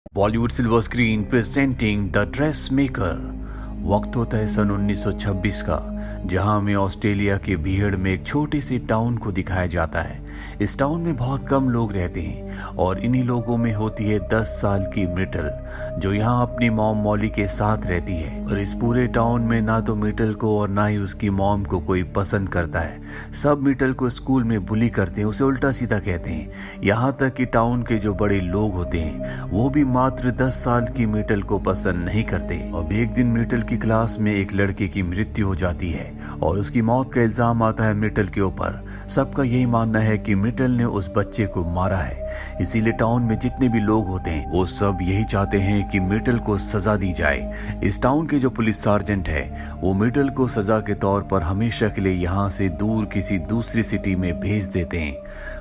Bollywood silver screen presenting the dress maker. वक्त होता है सन 1926 का, जहां हमें ऑस्ट्रेलिया के बीहड़ में एक छोटे से टाउन को दिखाया जाता है। इस टाउन में बहुत कम लोग रहते हैं और इन्हीं लोगों में होती है 10 साल की मिटल, जो यहाँ अपनी मॉम मॉली के साथ रहती है। और इस पूरे टाउन में ना तो मिटल को और ना ही उसकी मॉम को कोई पसंद करता है। सब मिटल को स्कूल में बुली करते हैं, उसे उल्टा सीधा कहते हैं। यहाँ तक कि टाउन के जो बड़े लोग होते हैं वो भी मात्र 10 साल की मिटल को पसंद नहीं करते। अब एक दिन मिटल की क्लास में एक लड़के की मृत्यु हो जाती है और उसकी मौत का इल्जाम आता है मिटल के ऊपर। सबका यही मानना है कि मिटल ने उस बच्चे को मारा है। इसीलिए टाउन में जितने भी लोग होते हैं वो सब यही चाहते हैं कि मिटल को सजा दी जाए। इस टाउन के जो पुलिस सार्जेंट है वो मिटल को सजा के तौर पर हमेशा के लिए यहाँ से दूर किसी दूसरी सिटी में भेज देते हैं।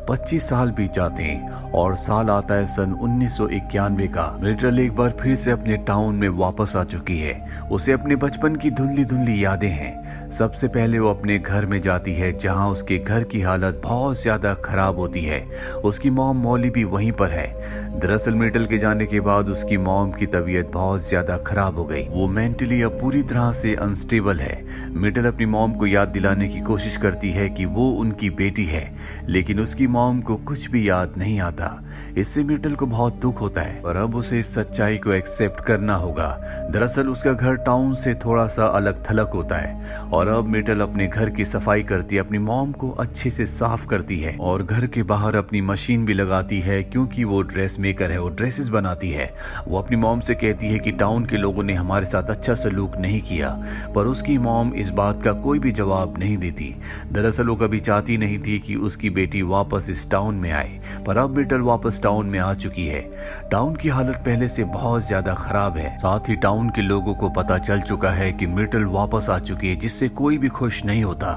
25 साल बीत जाते हैं और साल आता है सन 1991 का। मिटल एक बार फिर से अपने टाउन में वापस आ चुकी है। उसे अपने बचपन की धुंधली धुंधली यादें हैं। सबसे पहले वो अपने घर में जाती है, जहां उसके घर की हालत बहुत ज्यादा खराब होती है। उसकी मॉम मॉली भी वहीं पर है। दरअसल मिटल के जाने के बाद उसकी मॉम की तबीयत बहुत ज्यादा खराब हो गई। वो मेंटली अब पूरी तरह से अनस्टेबल है। मिटल अपनी मॉम को याद दिलाने की कोशिश करती है कि वो उनकी बेटी है, लेकिन उसकी मॉम को कुछ भी याद नहीं आता। इससे मिटल को बहुत दुख होता है, पर अब उसे इस सच्चाई को एक्सेप्ट करना होगा। दरअसल उसका घर टाउन से थोड़ा सा अलग थलग होता है और अब मिटल अपने घर की सफाई करती है, अपनी मॉम को अच्छे से साफ करती है और घर के बाहर अपनी मशीन भी लगाती है, क्योंकि वो ड्रेस मेकर है, वो ड्रेसेस बनाती है। वो अपनी मॉम से कहती है कि टाउन के लोगों ने हमारे साथ अच्छा सलूक नहीं किया, पर उसकी मॉम इस बात का कोई भी जवाब नहीं देती। दरअसल वो कभी चाहती नहीं थी कि उसकी बेटी वापस इस टाउन में आए, पर अब मिटल वापस टाउन में आ चुकी है। टाउन की हालत पहले से बहुत ज्यादा खराब है। साथ ही टाउन के लोगों को पता चल चुका है कि मिटल वापस आ चुकी है, जिससे कोई भी खुश नहीं होता।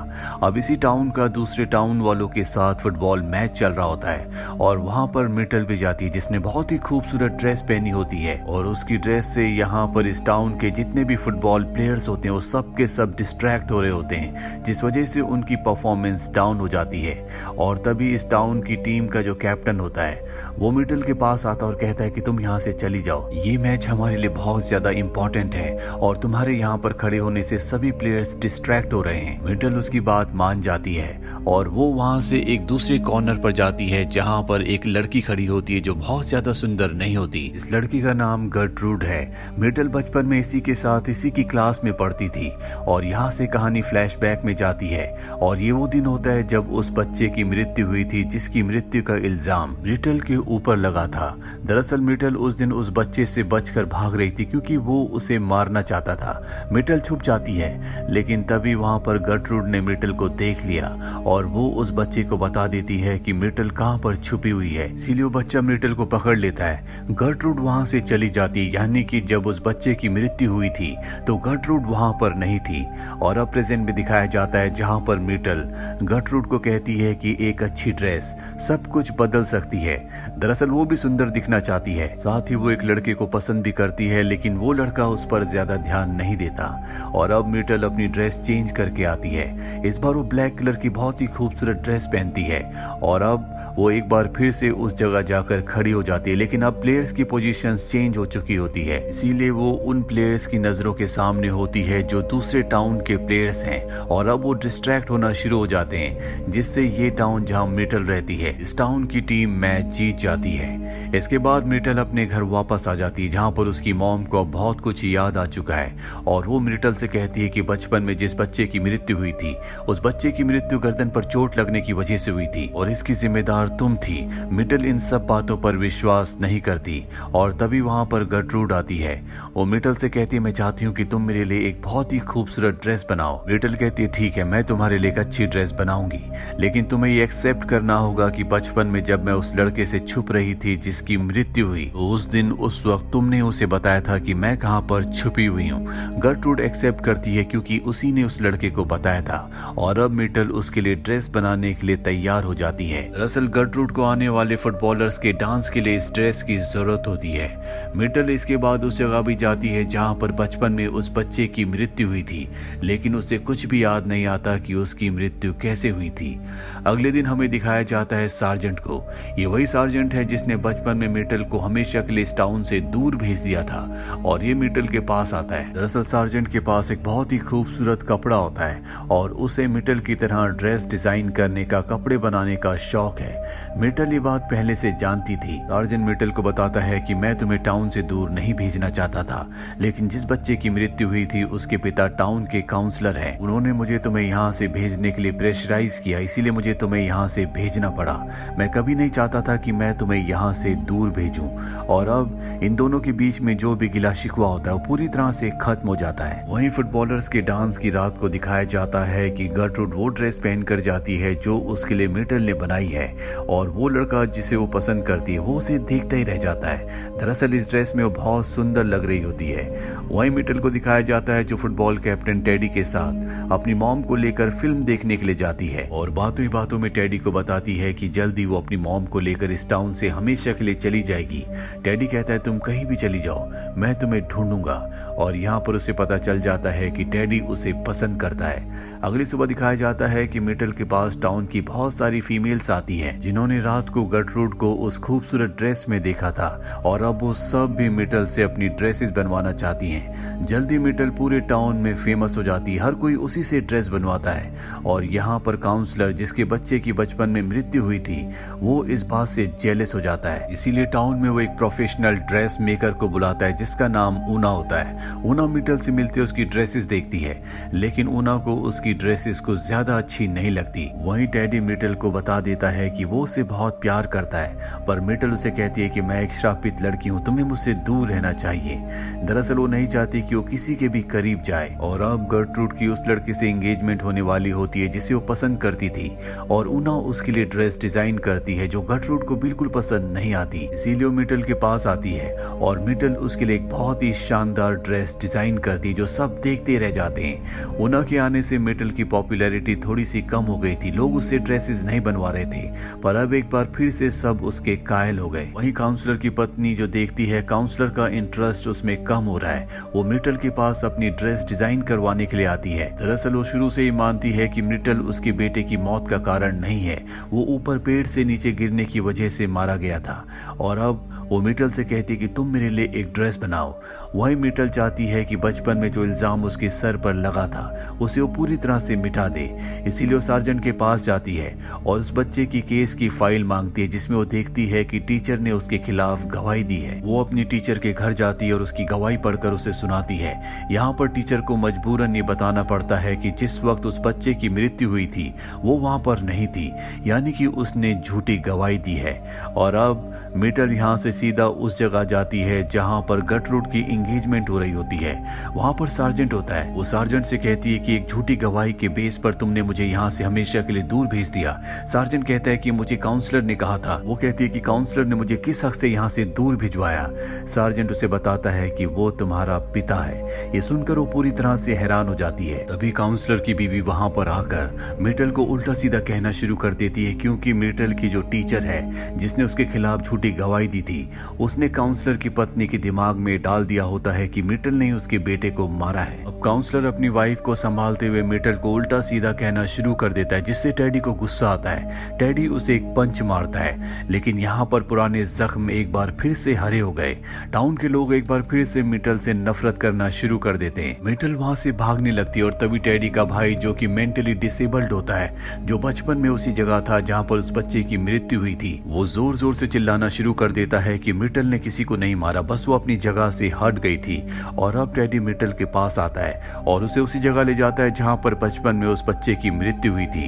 अब इसी टाउन का दूसरे टाउन वालों के साथ फुटबॉल मैच चल रहा होता है और वहां पर मिटल भी जाती है, जिसने बहुत ही खूबसूरत ड्रेस पहनी होती है। और उसकी ड्रेस से यहाँ पर इस टाउन के जितने भी फुटबॉल प्लेयर्स होते हैं वो सब के सब डिस्ट्रैक्ट हो रहे होते हैं, जिस वजह से उनकी परफॉर्मेंस डाउन हो जाती है। और तभी इस टाउन की टीम का जो कैप्टन होता है वो मिटल के पास आता और कहता है कि तुम यहाँ से चली जाओ, ये मैच हमारे लिए बहुत ज्यादा इंपॉर्टेंट है और तुम्हारे यहाँ पर खड़े होने से सभी प्लेयर्स डिस्ट्रैक्ट हो रहे हैं। मिटल उसकी बात मान जाती है और वो वहाँ से एक दूसरे कॉर्नर पर जाती है, जहाँ पर एक लड़की खड़ी होती है जो बहुत ज्यादा सुंदर नहीं होती। इस लड़की का नाम गर्ट्रूड है। मिटल बचपन में इसी के साथ इसी की क्लास में पढ़ती थी और यहाँ से कहानी फ्लैशबैक में जाती है और ये वो दिन होता है जब उस बच्चे की मृत्यु हुई थी, जिसकी मृत्यु का इल्जाम मिटल के ऊपर लगा था। दरअसल मिटल उस दिन उस बच्चे से बचकर भाग रही थी, क्योंकि वो उसे मारना चाहता था। मिटल छुप जाती है, लेकिन तभी वहां पर गर्ट्रूड ने मिटल को देख लिया और वो उस बच्चे को बता देती है कि मिटल कहां पर छुपी हुई है। इसीलिए वो बच्चा मिटल को पकड़ लेता है। गर्ट्रूड वहां से चली जाती है, यानी कि जब उस बच्चे की मृत्यु हुई थी तो गर्ट्रूड वहां पर नहीं थी। और अब प्रेजेंट में दिखाया जाता है, जहां पर मिटल गर्ट्रूड को कहती है कि एक अच्छी ड्रेस सब कुछ बदल सकती है। दरअसल वो भी सुंदर दिखना चाहती है, साथ ही वो एक लड़के को पसंद भी करती है, लेकिन वो लड़का उस पर ज्यादा ध्यान नहीं देता। और अब मिटल अपनी ड्रेस चेंज करके आती है। इस बार वो ब्लैक कलर की बहुत ही खूबसूरत ड्रेस पहनती है और अब वो एक बार फिर से उस जगह जाकर खड़ी हो जाती है, लेकिन अब प्लेयर्स की पोजीशंस चेंज हो चुकी होती है। इसीलिए वो उन प्लेयर्स की नजरों के सामने होती है जो दूसरे टाउन के प्लेयर्स हैं और अब वो डिस्ट्रैक्ट होना शुरू हो जाते हैं, जिससे ये टाउन जहां मिटल रहती है, इस टाउन की टीम मैच जीत जाती है। इसके बाद मिटल अपने घर वापस आ जाती है, जहां पर उसकी मॉम को अब बहुत कुछ याद आ चुका है और वो मिटल से कहती है कि बचपन में जिस बच्चे की मृत्यु हुई थी उस बच्चे की मृत्यु गर्दन पर चोट लगने की वजह से हुई थी और इसकी जिम्मेदार तुम थी। मिटल इन सब बातों पर विश्वास नहीं करती और तभी वहां पर गर्ट्रूड आती है। वो मिटल से कहती है, मैं चाहती हूँ कि तुम मेरे लिए एक बहुत ही खूबसूरत ड्रेस बनाओ। मिटल कहती है, ठीक है, मैं तुम्हारे लिए एक अच्छी ड्रेस बनाऊंगी, लेकिन तुम्हें ये एक्सेप्ट करना होगा कि बचपन में जब मैं उस लड़के से छुप रही थी जिसकी मृत्यु हुई, तो उस दिन उस वक्त तुमने उसे बताया था कि मैं कहाँ पर छुपी हुई हूँ। गर्ट्रूड एक्सेप्ट करती है, क्योंकि उसी ने उस लड़के को बताया था और अब मिटल उसके लिए ड्रेस बनाने के लिए तैयार हो जाती है। दरअसल गर्ट्रूड को आने वाले फुटबॉलर्स के डांस के लिए इस ड्रेस की जरूरत होती है। मिटल इसके बाद उस जगह भी जाती है जहां पर बचपन में उस बच्चे की मृत्यु हुई थी, लेकिन उसे कुछ भी याद नहीं आता कि उसकी मृत्यु कैसे हुई थी। अगले दिन हमें दिखाया जाता है सार्जेंट को। ये वही सार्जेंट है जिसने बचपन बचपन में मिटल को हमेशा के लिए इस टाउन से दूर भेज दिया था और ये मिटल के पास आता है। दरअसल सार्जेंट के पास एक बहुत ही खूबसूरत कपड़ा होता है और उसे मिटल की तरह ड्रेस डिजाइन करने का, कपड़े बनाने का शौक है। मिटल ये बात पहले से जानती थी। सार्जेंट मिटल को बताता है कि मैं तुम्हें टाउन से दूर नहीं भेजना चाहता था, लेकिन जिस बच्चे की मृत्यु हुई थी उसके पिता टाउन के काउंसलर हैं। उन्होंने मुझे तुम्हें यहाँ से भेजने के लिए प्रेशराइज किया, इसीलिए मुझे तुम्हें यहाँ से भेजना पड़ा। मैं कभी नहीं चाहता था कि मैं तुम्हें यहाँ से दूर भेजूं। और अब इन दोनों के बीच में जो भी गिला शिकवा होता है वो पूरी तरह से खत्म हो जाता है। वहीं फुटबॉलर्स के डांस की रात को दिखाया जाता है कि गर्ट्रूड वो ड्रेस पहनकर जाती है जो उसके लिए मिटल ने बनाई है और वो लड़का जिसे वो पसंद करती है वो उसे देखता ही रह जाता है। दरअसल इस ड्रेस में वो बहुत सुंदर लग रही होती है। वहीं मिटल को दिखाया जाता है जो फुटबॉल कैप्टन टेडी के साथ अपनी मॉम को लेकर फिल्म देखने के लिए जाती है और बातों ही बातों में टेडी को बताती है कि जल्दी वो अपनी मॉम को लेकर इस टाउन से हमेशा के लिए चली जाएगी। टेडी कहता है तुम कहीं भी चली जाओ, मैं तुम्हें ढूंढूंगा। और यहाँ पर उसे पता चल जाता है कि टेडी उसे पसंद करता है। अगली सुबह दिखाया जाता है कि मिटल के पास टाउन की बहुत सारी फीमेल्स आती हैं जिन्होंने रात को गर्ट्रूड को उस खूबसूरत ड्रेस में देखा था और अब वो सब भी मिटल से अपनी ड्रेसेस बनवाना चाहती हैं। जल्दी मिटल पूरे टाउन में फेमस हो जाती है, हर कोई उसी से ड्रेस बनवाता है। और यहाँ पर काउंसलर जिसके बच्चे की बचपन में मृत्यु हुई थी वो इस बात से जेलस हो जाता है, इसीलिए टाउन में वो एक प्रोफेशनल ड्रेस मेकर को बुलाता है जिसका नाम ऊना होता है। ऊना मिटल से मिलते उसकी ड्रेसेस देखती है, लेकिन ऊना को उसकी ड्रेसेस को ज्यादा अच्छी नहीं लगती। वहीं टेडी मिटल को बता देता है कि वो उसे बहुत प्यार करता है, पर मिटल उसे कहती है कि मैं एक श्रापित लड़की हूँ, तुम्हें मुझसे दूर रहना चाहिए। दरअसल वो नहीं चाहती कि वो किसी के भी करीब जाए। और अब गर्ट्रूड की उस लड़की से एंगेजमेंट होने वाली होती है जिसे वो पसंद करती थी और ऊना उसके लिए ड्रेस डिजाइन करती है जो गर्ट्रूड को बिल्कुल पसंद नहीं आती, इसीलिए वो मिटल के पास आती है और मिटल उसके लिए एक बहुत ही शानदार ड्रेस डिजाइन करती है जो सब देखते रह जाते हैं। ऊना के आने से मिटल की पॉपुलैरिटी थोड़ी सी कम हो गई थी, लोग उससे ड्रेसेस नहीं बनवा रहे थे, पर अब एक बार फिर से सब उसके कायल हो गए। वहीं काउंसलर की पत्नी जो देखती है काउंसलर का इंटरेस्ट उसमें कम हो रहा है, वो मिटल के पास अपनी ड्रेस डिजाइन करवाने के लिए आती है। दरअसल वो शुरू से ही मानती है कि मिटल उसके बेटे की मौत का कारण नहीं है, वो ऊपर पेड़ से नीचे गिरने की वजह से मारा गया था। और अब वो मिटल से कहती है कि तुम मेरे लिए एक ड्रेस बनाओ। वही मिटल चाहती है कि बचपन में जो इल्जाम उसके सर पर लगा था उसे वो पूरी तरह से मिटा दे, इसीलिए वो सार्जेंट के पास जाती है और उस बच्चे की केस की फाइल मांगती है जिसमें वो देखती है कि टीचर ने उसके खिलाफ गवाही दी है। वो अपनी टीचर के घर जाती है और उसकी गवाही पढ़कर उसे सुनाती है। यहाँ पर टीचर को मजबूरन ये बताना पड़ता है कि जिस वक्त उस बच्चे की मृत्यु हुई थी वो वहां पर नहीं थी, यानी कि उसने झूठी गवाही दी है। और अब मिटल यहाँ से सीधा उस जगह जाती है जहाँ पर गर्ट्रूड की एंगेजमेंट हो रही होती है। वहां पर सार्जेंट होता है, वो सार्जेंट से कहती है कि एक झूठी गवाही के बेस पर तुमने मुझे यहाँ से हमेशा के लिए दूर भेज दिया। सार्जेंट कहता है कि मुझे काउंसलर ने कहा था। वो कहती है कि काउंसलर ने मुझे किस हक से यहाँ से दूर भिजवाया। सार्जेंट उसे बताता है कि वो तुम्हारा पिता है। ये सुनकर वो पूरी तरह से हैरान हो जाती है। तभी काउंसलर की बीवी वहां पर आकर मिटल को उल्टा सीधा कहना शुरू कर देती है, क्योंकि मिटल की जो टीचर है जिसने उसके खिलाफ झूठी गवाही दी थी उसने काउंसलर की पत्नी के दिमाग में डाल दिया होता है कि मिटल ने उसके बेटे को मारा है। अब काउंसलर अपनी वाइफ को संभालते हुए मिटल को उल्टा सीधा कहना शुरू कर देता है, जिससे टेडी को गुस्सा आता है। टेडी उसे एक पंच मारता है, लेकिन यहाँ पर पुराने जख्म एक बार फिर से हरे हो गए। टाउन के लोग एक बार फिर से मिटल से नफरत करना शुरू कर देते हैं। मिटल वहां से भागने लगती है और तभी टेडी का भाई जो कि मेंटली डिसेबल्ड होता है, जो बचपन में उसी जगह था जहाँ पर उस बच्चे की मृत्यु हुई थी, वो जोर जोर से चिल्लाना शुरू कर देता है कि मिटल ने किसी को नहीं मारा, बस वो अपनी जगह से हट गई थी। और अब टेडी मिटल के पास आता है और उसे उसी जगह ले जाता है जहाँ पर बचपन में उस बच्चे की मृत्यु हुई थी।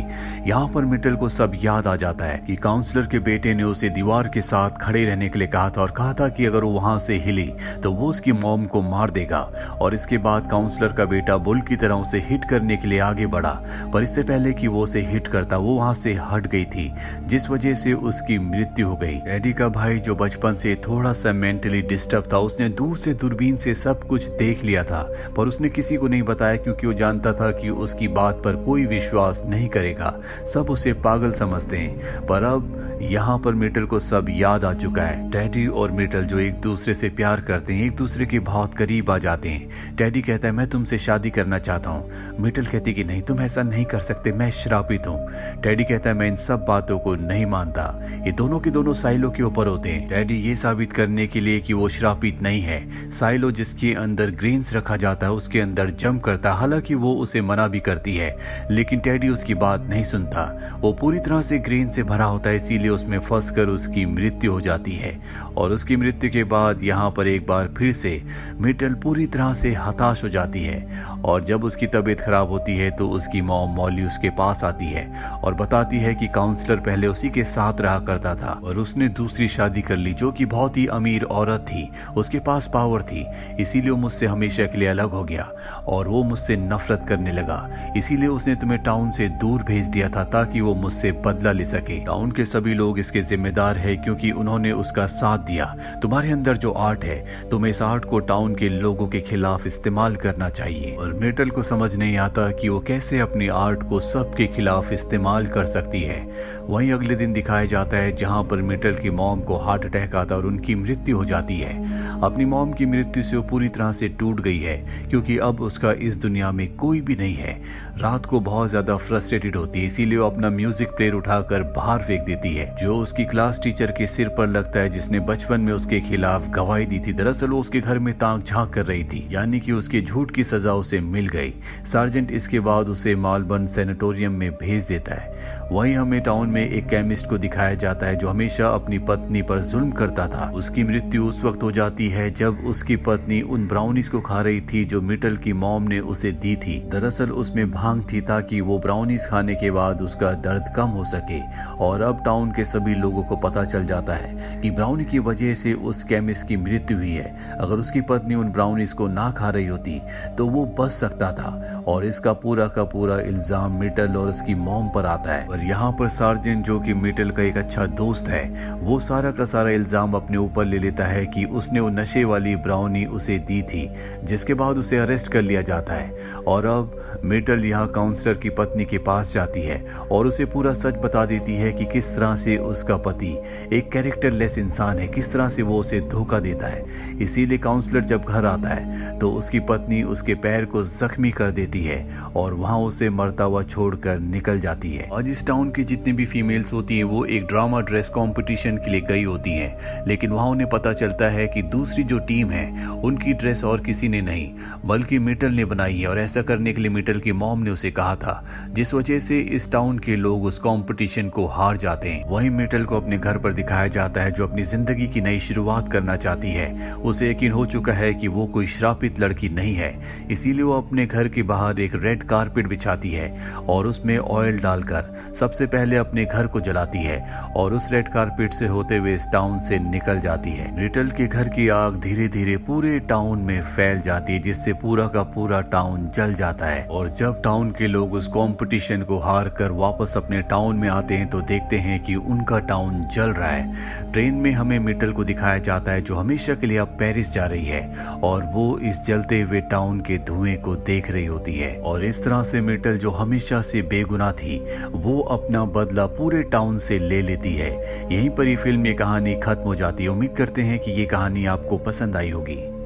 यहाँ पर मिटल को सब याद आ जाता है कि काउंसलर के बेटे ने उसे दीवार के साथ खड़े रहने के लिए कहा था और कहा था कि अगर वो वहां से हिली तो वो उसकी मॉम को मार देगा। और इसके बाद काउंसलर का बेटा बुल की तरह उसे हिट करने के लिए आगे बढ़ा, पर इससे पहले कि वो उसे हिट करता वो वहां से हट गई थी, जिस वजह से उसकी मृत्यु हो गई। टेडी का भाई जो बचपन से थोड़ा सा मेंटली डिस्टर्ब था, उसने दूर से दूरबीन से सब कुछ देख लिया था, पर उसने किसी किसी को नहीं बताया क्योंकि वो जानता था कि उसकी बात पर कोई विश्वास नहीं करेगा, सब उसे पागल समझते हैं। पर अब यहाँ पर मिटल को सब याद आ चुका है। टेडी और मिटल जो एक दूसरे से प्यार करते हैं, एक दूसरे के बहुत करीब आ जाते हैं। टेडी कहता है मैं तुमसे शादी करना चाहता हूँ। मिटल कहती कि नहीं, तुम ऐसा नहीं कर सकते, मैं श्रापित हूँ। टेडी कहता है मैं इन सब बातों को नहीं मानता। ये दोनों के दोनों साइलो के ऊपर होते हैं। टेडी ये साबित करने के लिए कि वो श्रापित नहीं है, साइलो जिसके अंदर ग्रेन्स रखा जाता है उसके अंदर जंप करता है। हालांकि वो उसे मना भी करती है, लेकिन टेडी उसकी बात नहीं सुनता। वो पूरी तरह से ग्रेन से भरा होता है, इसीलिए उसमें फंसकर उसकी मृत्यु हो जाती है। और उसकी मृत्यु के बाद यहाँ पर एक बार फिर से मिटल पूरी तरह से हताश हो जाती है। और जब उसकी तबीयत खराब होती है तो उसकी मॉम मॉली उसके पास आती है और बताती है कि काउंसलर पहले उसी के साथ रहा करता था और उसने दूसरी शादी कर ली जो कि बहुत ही अमीर औरत थी, उसके पास पावर थी, इसीलिए वो मुझसे हमेशा के लिए अलग हो गया और वो मुझसे नफरत करने लगा। इसीलिए उसने तुम्हें टाउन से दूर भेज दिया था ताकि वो मुझसे बदला ले सके। टाउन के सभी लोग इसके जिम्मेदार है क्योंकि उन्होंने उसका साथ दिया। तुम्हारे अंदर जो आर्ट है, तुम्हें इस आर्ट को टाउन के लोगों के खिलाफ इस्तेमाल करना चाहिए। और मिटल को समझ नहीं आता कि वो कैसे अपनी आर्ट को सबके खिलाफ इस्तेमाल कर सकती है। वहीं अगले दिन दिखाया जाता है जहां पर मिटल की मॉम को हार्ट अटैक आता और उनकी मृत्यु हो जाती है। अपनी मॉम की मृत्यु से वो पूरी तरह से टूट गई है क्योंकि अब उसका इस दुनिया में कोई भी नहीं है। रात को बहुत ज्यादा फ्रस्ट्रेटेड होती है, इसीलिए वो अपना म्यूजिक प्लेयर उठाकर बाहर फेंक देती है जो उसकी क्लास टीचर के सिर पर लगता है जिसने बचपन में उसके खिलाफ गवाही दी थी। दरअसल वो उसके घर में ताक झांक कर रही थी, यानी कि उसके झूठ की सजा उसे मिल गई। सार्जेंट इसके बाद उसे मालबर्न सैनिटोरियम में भेज देता है। वहीं हमें टाउन में एक केमिस्ट को दिखाया जाता है जो हमेशा अपनी पत्नी पर जुल्म करता था। उसकी मृत्यु उस वक्त हो जाती है जब उसकी पत्नी उन ब्राउनीज को खा रही थी जो मिटल की मॉम ने उसे दी थी। दरअसल उसमें भांग थी ताकि वो ब्राउनीज खाने के बाद उसका दर्द कम हो सके। और अब टाउन के सभी लोगों को पता चल जाता है कि ब्राउनी की वजह से उस केमिस्ट की मृत्यु हुई है। अगर उसकी पत्नी उन ब्राउनीज को ना खा रही होती तो वो बच सकता था। और इसका पूरा का पूरा इल्जाम मिटल और उसकी मॉम पर आता है। और यहाँ पर सार्जेंट जो कि मिटल का एक अच्छा दोस्त है, वो सारा का सारा इल्जाम अपने ऊपर ले लेता है कि उसने वो नशे वाली ब्राउनी उसे दी थी, जिसके बाद उसे अरेस्ट कर लिया जाता है। और अब मिटल यहाँ काउंसलर की पत्नी के पास जाती है और उसे पूरा सच बता देती है कि किस तरह से उसका पति एक कैरेक्टरलेस इंसान है, किस तरह से वो उसे धोखा देता है। इसीलिए काउंसलर जब घर आता है तो उसकी पत्नी उसके पैर को जख्मी कर देती है और वहां उसे मरता हुआ छोड़कर निकल जाती है। आज इस टाउन की जितनी भी फीमेल्स होती हैं वो एक ड्रामा ड्रेस कंपटीशन के लिए गई होती हैं, लेकिन वहां उन्हें पता चलता है कि दूसरी जो टीम है उनकी ड्रेस और किसी ने नहीं बल्कि मिटल ने बनाई है। और ऐसा करने के लिए मिटल की मॉम ने उसे कहा था, जिस वजह से इस टाउन के लोग उस कंपटीशन को हार जाते हैं। वहीं मिटल को अपने घर पर दिखाया जाता है जो अपनी जिंदगी की नई शुरुआत करना चाहती है। उसे यकीन हो चुका है कि वो कोई श्रापित लड़की नहीं है, इसीलिए वो अपने घर के बाहर एक रेड कारपेट बिछाती है और उसमें ऑयल डालकर सबसे पहले अपने घर को जलाती है और उस रेड कारपेट से होते हुए इस टाउन से निकल जाती है। मिटल के घर की आग धीरे धीरे पूरे टाउन में फैल जाती है जिससे पूरा का पूरा टाउन जल जाता है। और जब टाउन के लोग उस कंपटीशन को हार कर वापस अपने टाउन में आते हैं तो देखते हैं कि उनका टाउन जल रहा है। ट्रेन में हमें मिटल को दिखाया जाता है जो हमेशा के लिए अब पेरिस जा रही है और वो इस जलते हुए टाउन के धुएं को देख रही होती है। और इस तरह से मिटल जो हमेशा से बेगुनाह थी वो अपना बदला पूरे टाउन से ले लेती है। यहीं पर ये फिल्म, ये कहानी खत्म हो जाती है। उम्मीद करते हैं कि ये कहानी आपको पसंद आई होगी।